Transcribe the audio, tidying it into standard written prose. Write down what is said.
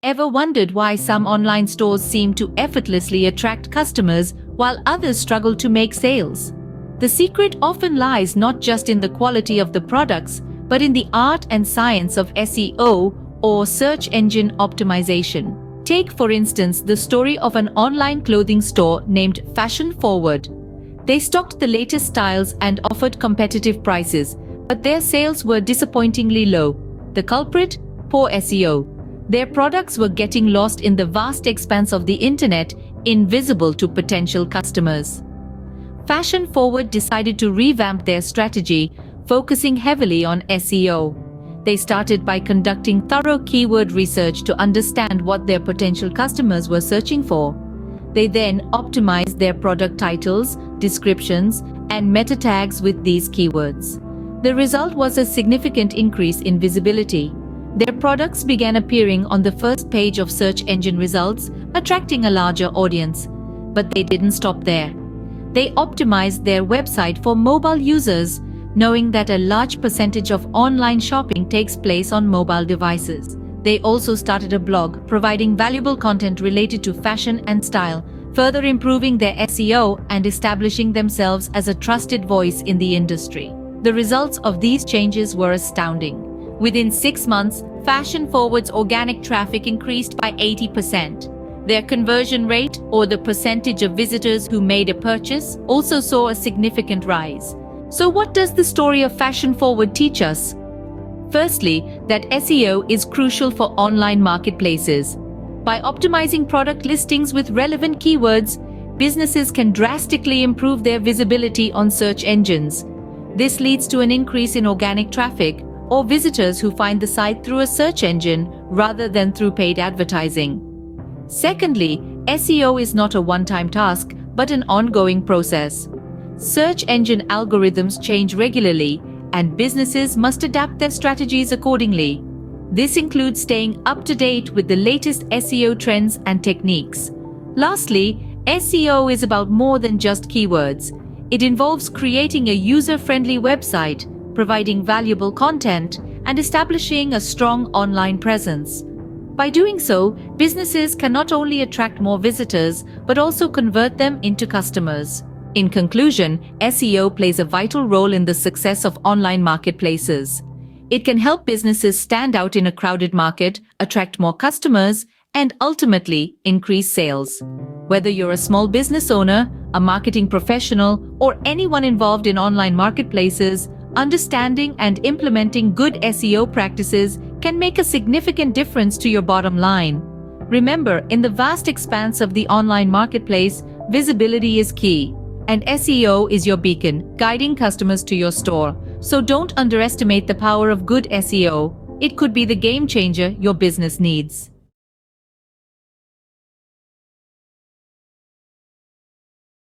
Ever wondered why some online stores seem to effortlessly attract customers while others struggle to make sales? The secret often lies not just in the quality of the products, but in the art and science of SEO, or search engine optimization. Take, for instance, the story of an online clothing store named Fashion Forward. They stocked the latest styles and offered competitive prices, but their sales were disappointingly low. The culprit? Poor SEO. Their products were getting lost in the vast expanse of the internet, invisible to potential customers. Fashion Forward decided to revamp their strategy, focusing heavily on SEO. They started by conducting thorough keyword research to understand what their potential customers were searching for. They then optimized their product titles, descriptions, and meta tags with these keywords. The result was a significant increase in visibility. Their products began appearing on the first page of search engine results, attracting a larger audience. But they didn't stop there. They optimized their website for mobile users, knowing that a large percentage of online shopping takes place on mobile devices. They also started a blog, providing valuable content related to fashion and style, further improving their SEO and establishing themselves as a trusted voice in the industry. The results of these changes were astounding. Within 6 months, Fashion Forward's organic traffic increased by 80%. Their conversion rate, or the percentage of visitors who made a purchase, also saw a significant rise. So what does the story of Fashion Forward teach us? Firstly, that SEO is crucial for online marketplaces. By optimizing product listings with relevant keywords, businesses can drastically improve their visibility on search engines. This leads to an increase in organic traffic, or visitors who find the site through a search engine rather than through paid advertising. Secondly, SEO is not a one-time task, but an ongoing process. Search engine algorithms change regularly, and businesses must adapt their strategies accordingly. This includes staying up to date with the latest SEO trends and techniques. Lastly, SEO is about more than just keywords. It involves creating a user-friendly website, providing valuable content, and establishing a strong online presence. By doing so, businesses can not only attract more visitors, but also convert them into customers. In conclusion, SEO plays a vital role in the success of online marketplaces. It can help businesses stand out in a crowded market, attract more customers, and ultimately increase sales. Whether you're a small business owner, a marketing professional, or anyone involved in online marketplaces, understanding and implementing good SEO practices can make a significant difference to your bottom line. Remember, in the vast expanse of the online marketplace, visibility is key. And SEO is your beacon, guiding customers to your store. So don't underestimate the power of good SEO. It could be the game changer your business needs.